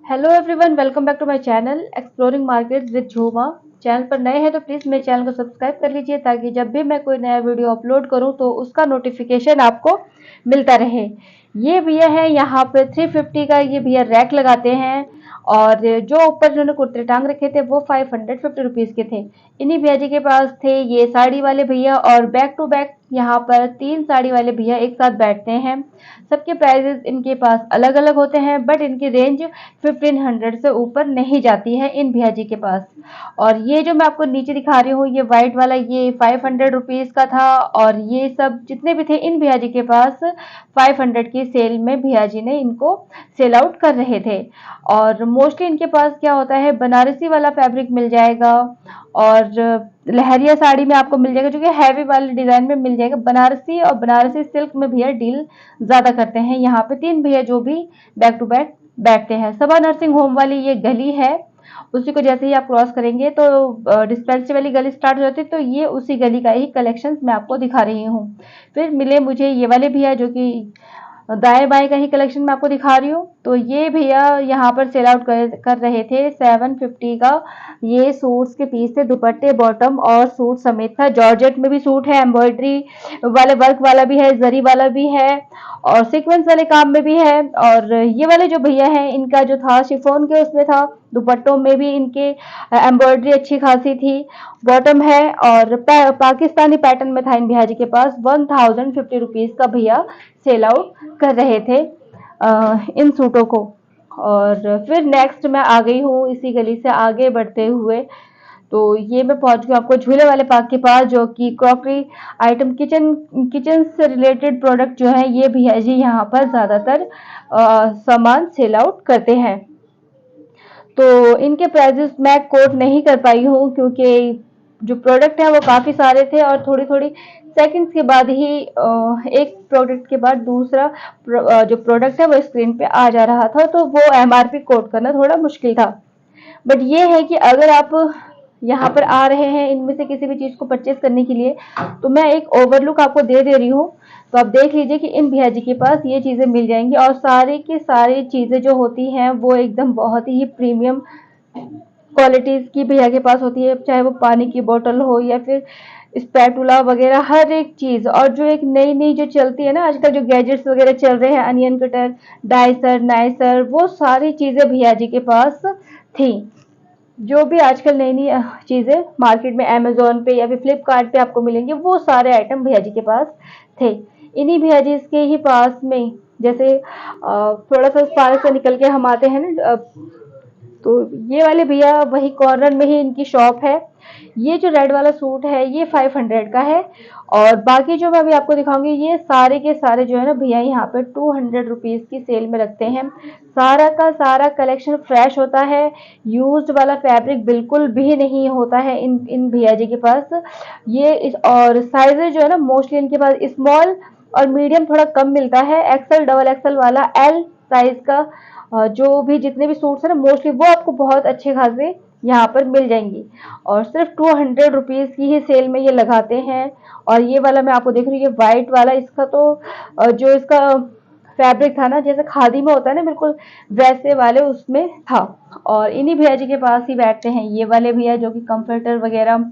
Hello everyone, welcome back to my channel exploring market with Jhuma. Channel पर नए हैं तो प्लीज़ मेरे चैनल को सब्सक्राइब कर लीजिए ताकि जब भी मैं कोई नया वीडियो अपलोड करूं तो उसका नोटिफिकेशन आपको मिलता रहे। ये भैया है यहाँ पे 350 का ये भैया रैक लगाते हैं और जो ऊपर जिन्होंने कुर्ते टांग रखे थे वो 550 रुपीज़ के थे। इन्हीं भैया जी के पास थे ये साड़ी वाले भैया और बैक टू बैक यहाँ पर 3 साड़ी वाले भैया एक साथ बैठते हैं। सबके प्राइजेस इनके पास अलग अलग होते हैं बट इनकी रेंज 1500 से ऊपर नहीं जाती है इन भैया जी के पास। और ये जो मैं आपको नीचे दिखा रही हूँ ये वाइट वाला ये 500 रुपीज़ का था और ये सब जितने भी थे इन भैया जी के पास 500 की सेल में भैया जी ने इनको सेल आउट कर रहे थे। और मोस्टली इनके पास क्या होता है, बनारसी वाला फैब्रिक मिल जाएगा और लहरिया साड़ी में आपको मिल जाएगा जो कि हैवी वाले डिजाइन में मिल जाएगा। बनारसी और बनारसी सिल्क में भैया डील ज्यादा करते हैं। यहाँ पे 3 भैया जो भी बैक टू बैक बैठते हैं। सबा नर्सिंग होम वाली ये गली है, उसी को जैसे ही आप क्रॉस करेंगे तो डिस्पेंसरी वाली गली स्टार्ट हो जाती है, तो ये उसी गली का ही कलेक्शन मैं आपको दिखा रही हूँ। फिर मिले मुझे ये वाले भैया जो कि दाएं बाएं का ही कलेक्शन मैं आपको दिखा रही हूँ। तो ये भैया यहाँ पर सेल आउट कर रहे थे 750 का। ये सूट्स के पीस थे, दुपट्टे बॉटम और सूट समेत था। जॉर्जेट में भी सूट है, एम्ब्रॉयडरी वाले वर्क वाला भी है, जरी वाला भी है और सीक्वेंस वाले काम में भी है। और ये वाले जो भैया हैं इनका जो था शिफॉन के उसमें था, दुपट्टों में भी इनके एम्ब्रॉयडरी अच्छी खासी थी। बॉटम है और पाकिस्तानी पैटर्न में था इन भैया जी के पास। 1050 रुपीज का भैया सेल आउट कर रहे थे इन सूटों को। और फिर नेक्स्ट मैं आ गई हूँ इसी गली से आगे बढ़ते हुए, तो ये मैं पहुंच गई आपको झूले वाले पार्क के पास जो कि क्रॉकरी आइटम किचन किचन से रिलेटेड प्रोडक्ट जो है ये भैया जी यहाँ पर ज्यादातर सामान सेल आउट करते हैं। तो इनके प्राइजेस मैं कोट नहीं कर पाई हूँ क्योंकि जो प्रोडक्ट है वो काफी सारे थे और थोड़ी थोड़ी सेकंड्स के बाद ही एक प्रोडक्ट के बाद दूसरा जो प्रोडक्ट है वो स्क्रीन पे आ जा रहा था, तो वो एमआरपी कोट करना थोड़ा मुश्किल था। बट ये है कि अगर आप यहाँ पर आ रहे हैं इनमें से किसी भी चीज को परचेज करने के लिए तो मैं एक ओवरलुक आपको दे रही हूँ। तो आप देख लीजिए कि इन भैया जी के पास ये चीजें मिल जाएंगी और सारी की सारी चीजें जो होती हैं वो एकदम बहुत ही प्रीमियम क्वालिटीज की भैया के पास होती है, चाहे वो पानी की बोतल हो या फिर स्पैटुला वगैरह हर एक चीज। और जो एक नई नई जो चलती है ना आजकल जो गैजेट्स वगैरह चल रहे हैं, अनियन कटर, डाइसर, नाइसर, वो सारी चीजें भैया जी के पास थी। जो भी आजकल नई नई चीजें मार्केट में अमेजोन पे या फिर फ्लिपकार्ट पे आपको मिलेंगे वो सारे आइटम भैया जी के पास थे। इन्हीं भैया जी के ही पास में जैसे थोड़ा सा उस पार्क से निकल के हम आते हैं ना, तो ये वाले भैया वही कॉर्नर में ही इनकी शॉप है। ये जो रेड वाला सूट है ये 500 का है और बाकी जो मैं अभी आपको दिखाऊंगी ये सारे के सारे जो है ना भैया यहाँ पे 200 रुपीज की सेल में रखते हैं। सारा का सारा कलेक्शन फ्रेश होता है, यूज्ड वाला फैब्रिक बिल्कुल भी नहीं होता है इन इन भैया जी के पास। और साइजेस जो है ना मोस्टली इनके पास स्मॉल और मीडियम थोड़ा कम मिलता है। एक्सल डबल एक्सल वाला एल साइज का जो भी जितने भी सूट्स है ना मोस्टली वो आपको बहुत अच्छे खासे यहाँ पर मिल जाएंगी और सिर्फ 200 रुपीज की ही सेल में ये लगाते हैं। और ये वाला मैं आपको देख रही हूँ ये व्हाइट वाला, इसका तो जो इसका फैब्रिक था ना जैसे खादी में होता है ना बिल्कुल वैसे वाले उसमें था। और इन्हीं भैया जी के पास ही बैठते हैं ये वाले भैया जो कि कंफर्टर वगैरह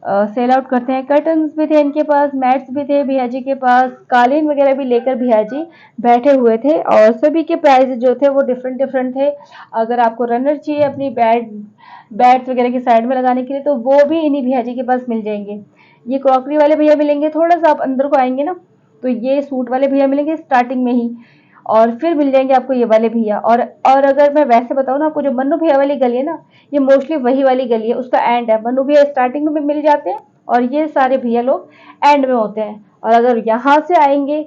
सेल आउट करते हैं। कर्टन्स भी थे इनके पास, मैट्स भी थे भैया जी के पास, कालीन वगैरह भी लेकर भैया जी बैठे हुए थे और सभी के प्राइस जो थे वो डिफरेंट डिफरेंट थे। अगर आपको रनर चाहिए अपनी बैट्स वगैरह की साइड में लगाने के लिए तो वो भी इन्हीं भैया जी के पास मिल जाएंगे। ये क्रॉकरी वाले भैया मिलेंगे, थोड़ा सा आप अंदर को आएंगे ना तो ये सूट वाले भैया मिलेंगे स्टार्टिंग में ही और फिर मिल जाएंगे आपको ये वाले भैया। और अगर मैं वैसे बताऊँ ना आपको जो मन्नू भैया वाली गली है ना ये मोस्टली वही वाली गली है, उसका एंड है। मन्नू भैया स्टार्टिंग में भी मिल जाते हैं और ये सारे भैया लोग एंड में होते हैं। और अगर यहाँ से आएंगे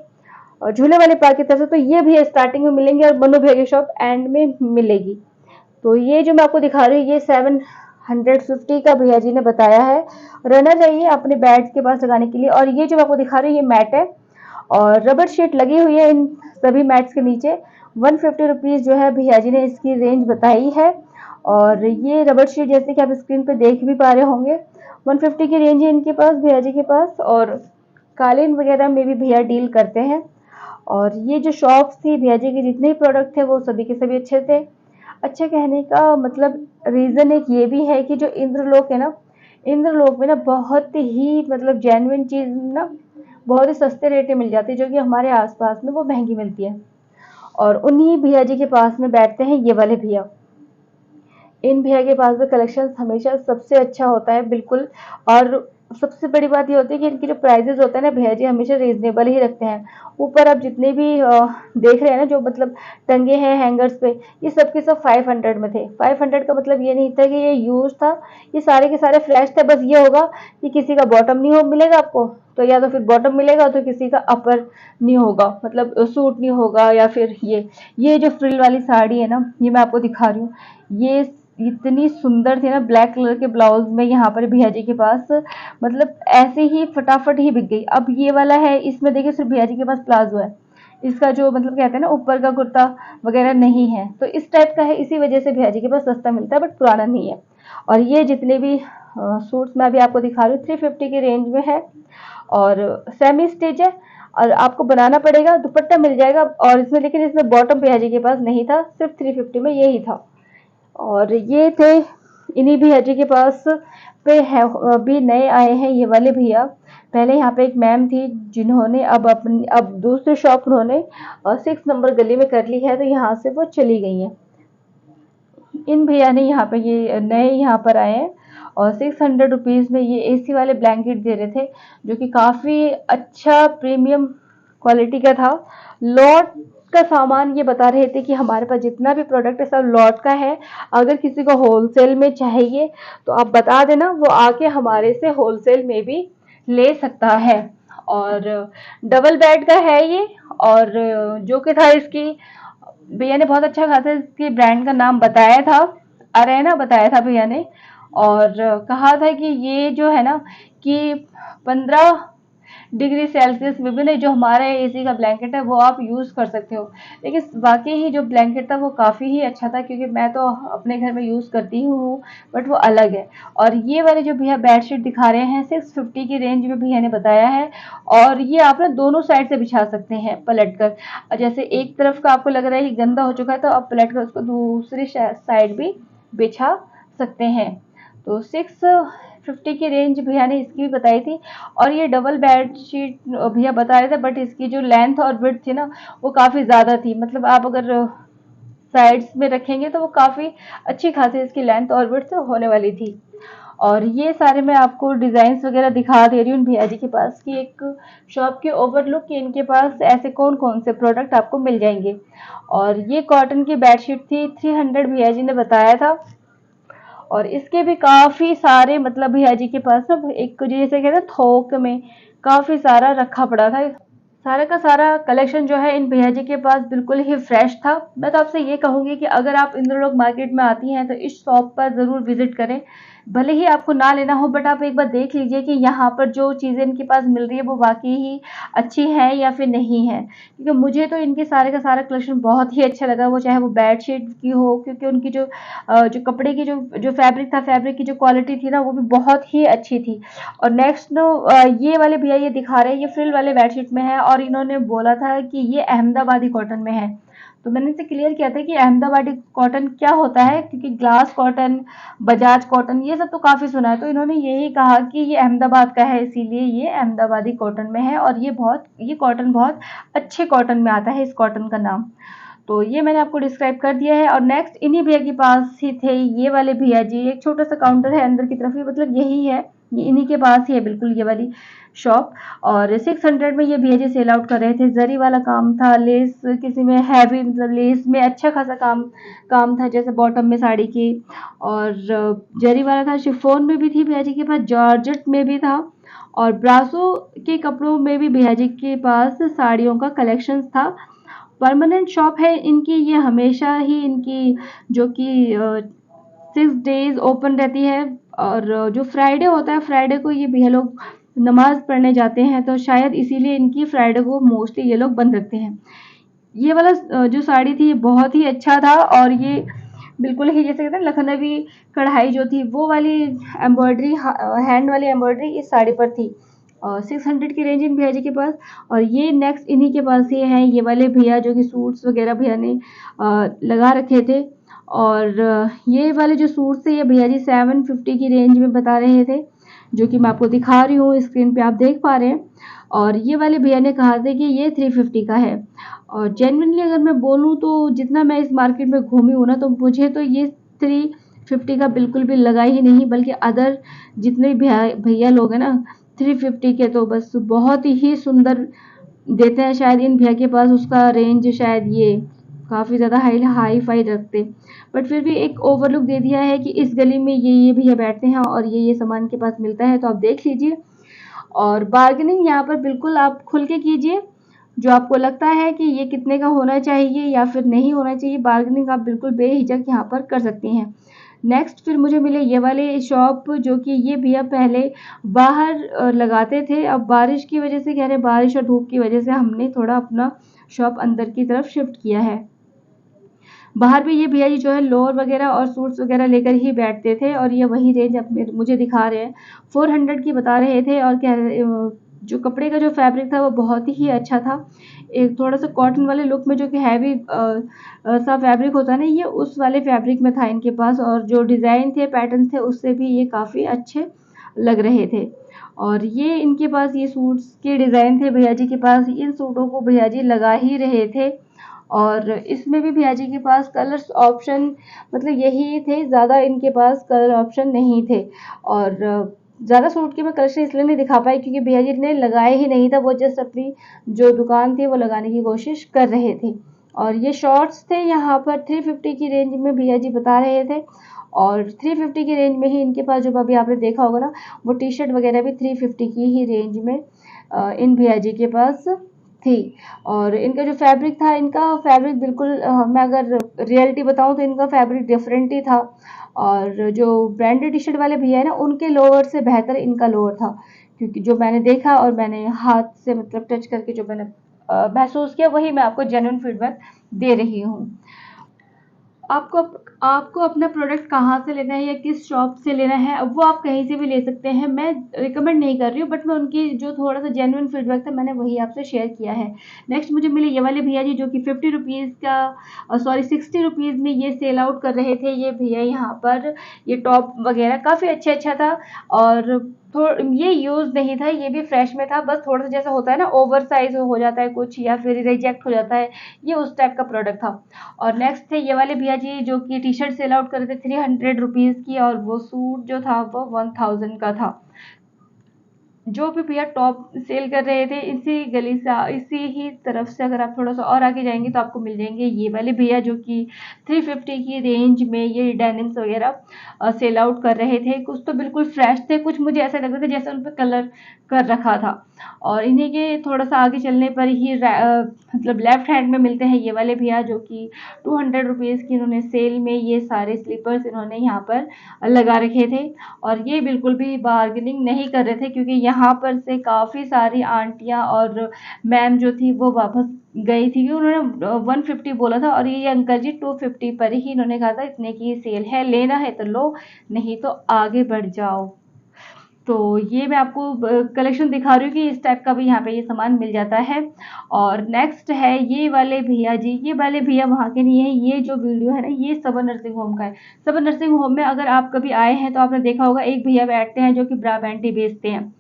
और झूले वाले पार्क की तरफ से तो ये भैया स्टार्टिंग में मिलेंगे और मन्नू भैया की शॉप एंड में मिलेगी। तो ये जो मैं आपको दिखा रही हूँ ये 750 का भैया जी ने बताया है। रनर है ये अपने बैट के पास लगाने के लिए। और ये जो मैं आपको दिखा रही हूँ ये मैट है और रबर शीट लगी हुई है इन सभी मैट्स के नीचे। 150 रुपीज जो है भैया जी ने इसकी रेंज बताई है। और ये रबर शीट जैसे कि आप स्क्रीन पे देख भी पा रहे होंगे 150 की रेंज है इनके पास भैया जी के पास। और कालीन वगैरह में भी भैया डील करते हैं और ये जो शॉप्स थी भैया जी के, जितने भी प्रोडक्ट थे वो सभी के सभी अच्छे थे। अच्छे कहने का मतलब रीज़न एक ये भी है कि जो इंद्रलोक है ना, इंद्रलोक में ना बहुत ही मतलब जेन्युइन चीज़ ना बहुत ही सस्ते रेट में मिल जाती है, जो कि हमारे आसपास में वो महंगी मिलती है। और उन्हीं भैया जी के पास में बैठते हैं ये वाले भैया। इन भैया के पास में कलेक्शन हमेशा सबसे अच्छा होता है बिल्कुल। और सबसे बड़ी बात ये होती है कि इनकी जो प्राइजेस होते हैं ना भैया जी हमेशा रीजनेबल ही रखते हैं। ऊपर आप जितने भी देख रहे हैं ना जो मतलब टंगे हैं हैंगर्स पे, ये सब के सब 500 में थे। 500 का मतलब ये नहीं था कि ये यूज था, ये सारे के सारे फ्रेश थे। बस ये होगा कि किसी का बॉटम नहीं हो मिलेगा आपको, तो या तो फिर बॉटम मिलेगा तो किसी का अपर नहीं होगा, मतलब सूट नहीं होगा। या फिर ये जो फ्रिल वाली साड़ी है ना, ये मैं आपको दिखा रही हूँ। ये इतनी सुंदर थी ना, ब्लैक कलर के ब्लाउज में यहाँ पर भैया जी के पास, मतलब ऐसे ही फटाफट ही बिक गई। अब ये वाला है, इसमें देखिए सिर्फ भैया जी के पास प्लाजो है, इसका जो मतलब कहते हैं ना ऊपर का कुर्ता वगैरह नहीं है, तो इस टाइप का है। इसी वजह से भैया जी के पास सस्ता मिलता है, बट पुराना नहीं है। और ये जितने भी सूट्स मैं अभी आपको दिखा रही हूँ 350 की रेंज में है, और सेमी स्टिच है। और आपको बनाना पड़ेगा, दुपट्टा मिल जाएगा और इसमें, लेकिन इसमें बॉटम भैया जी के पास नहीं था, सिर्फ 350 में यही था। और ये थे इन्हीं भैया जी के पास पे है, अभी नए आए हैं ये वाले भैया। पहले यहाँ पे एक मैम थी जिन्होंने अब दूसरी शॉप उन्होंने 6 नंबर गली में कर ली है, तो यहाँ से वो चली गई हैं। इन भैया ने यहाँ पे ये नए यहाँ पर आए हैं और 600 रुपीज़ में ये एसी वाले ब्लैंकेट दे रहे थे, जो कि काफ़ी अच्छा प्रीमियम क्वालिटी का था। लॉट का सामान ये बता रहे थे कि हमारे पास जितना भी प्रोडक्ट है सब लॉट का है। अगर किसी को होलसेल में चाहिए तो आप बता देना, वो आके हमारे से होलसेल में भी ले सकता है। और डबल बेड का है ये। और जो कि था इसकी, भैया ने बहुत अच्छा खासा इसके ब्रांड का नाम बताया था, अरेना बताया था भैया ने। और कहा था कि ये जो है ना कि 15 डिग्री सेल्सियस में भी नहीं, जो हमारा एसी का ब्लैंकेट है वो आप यूज़ कर सकते हो। लेकिन वाकई ही जो ब्लैंकेट था वो काफ़ी ही अच्छा था, क्योंकि मैं तो अपने घर में यूज़ करती हूँ, बट वो अलग है। और ये वाले जो भैया बेडशीट दिखा रहे हैं 650 की रेंज में भैया ने बताया है। और ये आप ना दोनों साइड से बिछा सकते हैं पलट कर। जैसे एक तरफ का आपको लग रहा है कि गंदा हो चुका है, तो आप पलट कर उसको दूसरी साइड भी बिछा सकते हैं। तो 650 की रेंज भैया ने इसकी भी बताई थी। और ये डबल बेड शीट भैया बता रहे थे, बट इसकी जो लेंथ और विड्थ थी ना वो काफ़ी ज़्यादा थी। मतलब आप अगर साइड्स में रखेंगे तो वो काफ़ी अच्छी खासी इसकी लेंथ और विड्थ होने वाली थी। और ये सारे मैं आपको डिज़ाइंस वगैरह दिखा दे रही हूँ भैया जी के पास की एक शॉप के ओवरलुक कि इनके पास ऐसे कौन कौन से प्रोडक्ट आपको मिल जाएंगे। और ये कॉटन की बेडशीट थी 300 भैया जी ने बताया था। और इसके भी काफ़ी सारे मतलब भैया जी के पास ना एक जैसे कहते हैं थोक में काफ़ी सारा रखा पड़ा था। सारा का सारा कलेक्शन जो है इन भैया जी के पास बिल्कुल ही फ्रेश था। मैं तो आपसे ये कहूँगी कि अगर आप इंद्रलोक मार्केट में आती हैं तो इस शॉप पर ज़रूर विजिट करें। भले ही आपको ना लेना हो, बट आप एक बार देख लीजिए कि यहाँ पर जो चीज़ें इनके पास मिल रही है वो वाकई ही अच्छी है या फिर नहीं है। क्योंकि मुझे तो इनके सारे का सारा कलेक्शन बहुत ही अच्छा लगा, वो चाहे वो बेडशीट की हो, क्योंकि उनकी जो कपड़े की जो फैब्रिक था, फैब्रिक की जो क्वालिटी थी ना वो भी बहुत ही अच्छी थी। और नेक्स्ट ये वाले भैया ये दिखा रहे हैं, ये फ्रिल वाले बेडशीट में है और इन्होंने बोला था कि ये अहमदाबादी कॉटन में है। तो मैंने इसे क्लियर किया था कि अहमदाबादी कॉटन क्या होता है, क्योंकि ग्लास कॉटन, बजाज कॉटन ये सब तो काफ़ी सुना है। तो इन्होंने यही कहा कि ये अहमदाबाद का है, इसीलिए ये अहमदाबादी कॉटन में है। और ये कॉटन बहुत अच्छे कॉटन में आता है, इस कॉटन का नाम। तो ये मैंने आपको डिस्क्राइब कर दिया है। और नेक्स्ट इन्हीं भैया के पास ही थे ये वाले भैया जी, एक छोटा सा काउंटर है अंदर की तरफ ही, मतलब यही है, ये इन्हीं के पास ही है बिल्कुल ये वाली शॉप। और 600 में ये भैया जी सेल आउट कर रहे थे। जरी वाला काम था, लेस किसी में हैवी, मतलब लेस में अच्छा खासा काम काम था, जैसे बॉटम में साड़ी की। और जरी वाला था, शिफॉन में भी थी भैया जी के पास, जॉर्जेट में भी था। और ब्रासो के कपड़ों में भी भैया जी के पास साड़ियों का कलेक्शन था। परमानेंट शॉप है इनकी, ये हमेशा ही इनकी जो कि 6 डेज ओपन रहती है। और जो फ्राइडे होता है, फ्राइडे को ये भैया लोग नमाज पढ़ने जाते हैं, तो शायद इसीलिए इनकी फ्राइडे को मोस्टली ये लोग बंद रखते हैं। ये वाला जो साड़ी थी ये बहुत ही अच्छा था। और ये बिल्कुल ही जैसे कहते हैं लखनवी कढ़ाई जो थी वो वाली एम्ब्रॉयडरी, हैंड वाली एम्ब्रॉयडरी इस साड़ी पर थी। और 600 की रेंज इन भैया जी के पास। और ये नेक्स्ट इन्हीं के पास ये हैं, ये वाले भैया जो कि सूट्स वगैरह भैया ने लगा रखे थे। और ये वाले जो सूट्स थे ये भैया जी 750 की रेंज में बता रहे थे, जो कि मैं आपको दिखा रही हूँ, स्क्रीन पे आप देख पा रहे हैं। और ये वाले भैया ने कहा था कि ये 350 का है। और जेन्युइनली अगर मैं बोलूँ तो जितना मैं इस मार्केट में घूमी हूँ ना, तो मुझे तो ये 350 का बिल्कुल भी लगा ही नहीं, बल्कि अदर जितने भैया भैया लोग हैं ना 350 के तो बस बहुत ही सुंदर देते हैं। शायद इन भैया के पास उसका रेंज शायद ये काफ़ी ज़्यादा हाई फाई रखते, बट फिर भी एक ओवरलुक दे दिया है कि इस गली में ये भैया बैठते हैं और ये सामान के पास मिलता है, तो आप देख लीजिए। और बार्गेनिंग यहाँ पर बिल्कुल आप खुल के कीजिए, जो आपको लगता है कि ये कितने का होना चाहिए या फिर नहीं होना चाहिए, बार्गेनिंग आप बिल्कुल बेहिचक यहाँ पर कर सकती हैं। नेक्स्ट फिर मुझे मिले ये वाले शॉप, जो कि ये भैया पहले बाहर लगाते थे, अब बारिश की वजह से, कह रहे बारिश और धूप की वजह से हमने थोड़ा अपना शॉप अंदर की तरफ शिफ्ट किया है। बाहर भी ये भैया जी जो है लोअर वगैरह और सूट्स वगैरह लेकर ही बैठते थे, और ये वही रेंज अपने मुझे दिखा रहे हैं, 400 की बता रहे थे। और कह रहे जो कपड़े का जो फैब्रिक था वो बहुत ही अच्छा था, एक थोड़ा सा कॉटन वाले लुक में, जो कि हैवी सा फैब्रिक होता है ना, ये उस वाले फैब्रिक में था इनके पास। और जो डिज़ाइन थे, पैटर्न थे, उससे भी ये काफ़ी अच्छे लग रहे थे। और ये इनके पास ये सूट्स के डिज़ाइन थे भैया जी के पास, इन सूटों को भैया जी लगा ही रहे थे। और इसमें भी भैया जी के पास कलर्स ऑप्शन मतलब यही थे, ज़्यादा इनके पास कलर ऑप्शन नहीं थे। और ज़्यादा सूट के मैं कलेक्शन इसलिए नहीं दिखा पाई क्योंकि भैया जी ने लगाए ही नहीं था, वो जस्ट अपनी जो दुकान थी वो लगाने की कोशिश कर रहे थे। और ये शॉर्ट्स थे यहाँ पर 350 की रेंज में भैया जी बता रहे थे। और 350 की रेंज में ही इनके पास जो अभी आपने देखा होगा ना, वो टी शर्ट वगैरह भी 350 की ही रेंज में इन भैया जी के पास थी। और इनका जो फैब्रिक था, इनका फैब्रिक बिल्कुल मैं अगर रियलिटी बताऊं तो इनका फैब्रिक डिफरेंट ही था। और जो ब्रांडेड टी शर्ट वाले भैया है ना, उनके लोअर से बेहतर इनका लोअर था, क्योंकि जो मैंने देखा और मैंने हाथ से मतलब टच करके जो मैंने महसूस किया, वही मैं आपको जेन्युइन फीडबैक दे रही हूँ। आपको आपको अपना प्रोडक्ट कहाँ से लेना है या किस शॉप से लेना है, अब वो आप कहीं से भी ले सकते हैं, मैं रिकमेंड नहीं कर रही हूँ, बट मैं उनकी जो थोड़ा सा जेन्युइन फीडबैक था मैंने वही आपसे शेयर किया है। नेक्स्ट मुझे मिले ये वाले भैया जी, जो कि 50 रुपीज़ का सॉरी 60 रुपीज़ में ये सेल आउट कर रहे थे। ये भैया यहाँ पर ये टॉप वगैरह काफ़ी अच्छा था, और ये यूज़ नहीं था, ये भी फ्रेश में था, बस थोड़ा सा जैसा होता है ना ओवर साइज हो जाता है कुछ, या फिर रिजेक्ट हो जाता है, ये उस टाइप का प्रोडक्ट था। और नेक्स्ट थे ये वाले भैया जी, जो कि टी शर्ट सेल आउट कर रहे थे 300 रुपीज़ की, और वो सूट जो था वो 1000 का था। जो भी भैया टॉप सेल कर रहे थे, इसी गली से इसी ही तरफ से अगर आप थोड़ा सा और आगे जाएंगे तो आपको मिल जाएंगे ये वाले भैया, जो कि 350 की रेंज में ये डेनिम्स वगैरह सेल आउट कर रहे थे। कुछ तो बिल्कुल फ्रेश थे, कुछ मुझे ऐसा लग रहा था जैसे उन पर कलर कर रखा था। और इन्हीं के थोड़ा सा आगे चलने पर ही मतलब लेफ्ट हैंड में मिलते हैं ये वाले भैया, जो कि 200 रुपीज़ की इन्होंने सेल में ये सारे स्लीपर्स इन्होंने यहाँ पर लगा रखे थे। और ये बिल्कुल भी बार्गेनिंग नहीं कर रहे थे, क्योंकि यहाँ पर से काफ़ी सारी आंटियाँ और मैम जो थी वो वापस गई थी, उन्होंने 150 बोला था, और ये अंकल जी 250 पर ही इन्होंने कहा था इतने की सेल है, लेना है तो लो, नहीं तो आगे बढ़ जाओ। तो ये मैं आपको कलेक्शन दिखा रही हूँ कि इस टाइप का भी यहाँ पे ये सामान मिल जाता है। और नेक्स्ट है ये वाले भैया जी, ये वाले भैया वहाँ के नहीं है, ये जो वीडियो है ना ये सबर नर्सिंग होम का है। सबर नर्सिंग होम में अगर आप कभी आए हैं तो आपने देखा होगा एक भैया बैठते हैं जो कि ब्रा पैंटी बेचते हैं।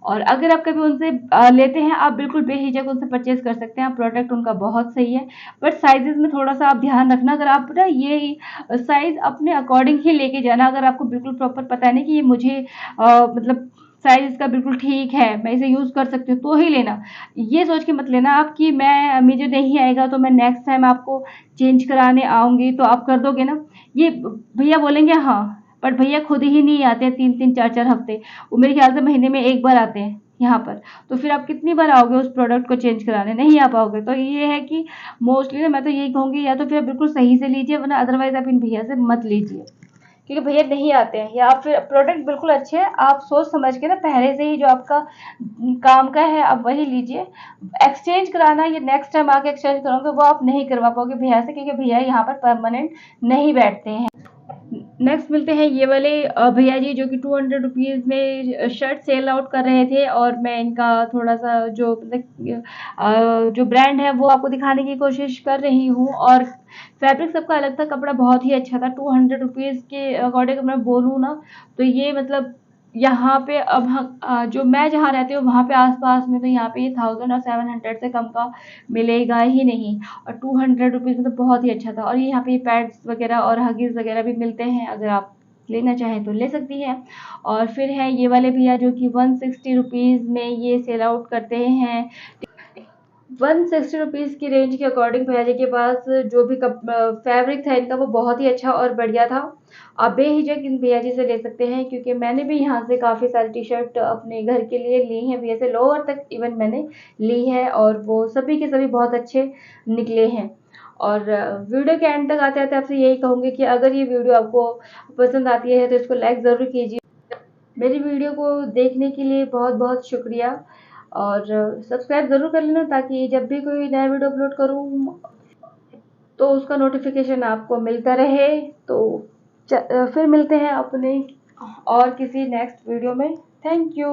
और अगर आप कभी उनसे लेते हैं, आप बिल्कुल बेहिचक उनसे परचेज कर सकते हैं, प्रोडक्ट उनका बहुत सही है। बट साइजेस में थोड़ा सा आप ध्यान रखना, अगर आप ना ये साइज अपने अकॉर्डिंग ही लेके जाना, अगर आपको बिल्कुल प्रॉपर पता नहीं कि ये मुझे मतलब साइज इसका बिल्कुल ठीक है, मैं इसे यूज़ कर सकती हूँ, तो ही लेना। ये सोच के मत लेना आप कि मैं मुझे नहीं आएगा तो मैं नेक्स्ट टाइम आपको चेंज कराने आऊँगी तो आप कर दोगे ना। ये भैया बोलेंगे हाँ, बट भैया खुद ही नहीं आते 3-3 4-4 हफ्ते, वो मेरे ख्याल से महीने में एक बार आते हैं यहाँ पर। तो फिर आप कितनी बार आओगे उस प्रोडक्ट को चेंज कराने, नहीं आ पाओगे। तो ये है कि मोस्टली ना मैं तो यही कहूँगी, या तो फिर बिल्कुल सही से लीजिए, वरना अदरवाइज आप इन भैया से मत लीजिए, क्योंकि भैया नहीं आते हैं। या फिर प्रोडक्ट बिल्कुल अच्छे हैं, आप सोच समझ के ना पहले से ही जो आपका काम का है आप वही लीजिए। एक्सचेंज कराना, ये नेक्स्ट टाइम आके एक्सचेंज कराओगे वो आप नहीं करवा पाओगे भैया से, क्योंकि भैया यहाँ पर परमानेंट नहीं बैठते हैं। नेक्स्ट मिलते हैं ये वाले भैया जी, जो कि 200 रुपीज़ में शर्ट सेल आउट कर रहे थे, और मैं इनका थोड़ा सा जो मतलब जो ब्रांड है वो आपको दिखाने की कोशिश कर रही हूँ। और फैब्रिक सबका अलग था, कपड़ा बहुत ही अच्छा था। 200 रुपीज़ के अकॉर्डिंग मैं बोलूँ ना, तो ये मतलब यहाँ पे अब जो मैं जहाँ रहती हूँ वहाँ पे आसपास में, तो यहाँ पे ये 1000 और 700 से कम का मिलेगा ही नहीं। और 200 रुपीज़ में तो बहुत ही अच्छा था। और ये यहाँ पे पैड्स वगैरह और हगीज़ वगैरह भी मिलते हैं, अगर आप लेना चाहें तो ले सकती हैं। और फिर है ये वाले भैया, जो कि 160 रुपीज़ में ये सेल आउट करते हैं। 160 रुपीज़ की रेंज के अकॉर्डिंग भैया जी के पास जो भी फैब्रिक था इनका, वो बहुत ही अच्छा और बढ़िया था। आप बेहिचक इन भैया जी से ले सकते हैं, क्योंकि मैंने भी यहाँ से काफ़ी सारी टी शर्ट अपने घर के लिए ली हैं, भैया से लोअर तक इवन मैंने ली है, और वो सभी के सभी बहुत अच्छे निकले हैं। और वीडियो के एंड तक आते आते आपसे यही कहूँगी कि अगर ये वीडियो आपको पसंद आती है तो इसको लाइक ज़रूर कीजिए। मेरी वीडियो को देखने के लिए बहुत बहुत शुक्रिया। और सब्सक्राइब ज़रूर कर लेना, ताकि जब भी कोई नया वीडियो अपलोड करूँ तो उसका नोटिफिकेशन आपको मिलता रहे। तो फिर मिलते हैं अपने और किसी नेक्स्ट वीडियो में। Thank you.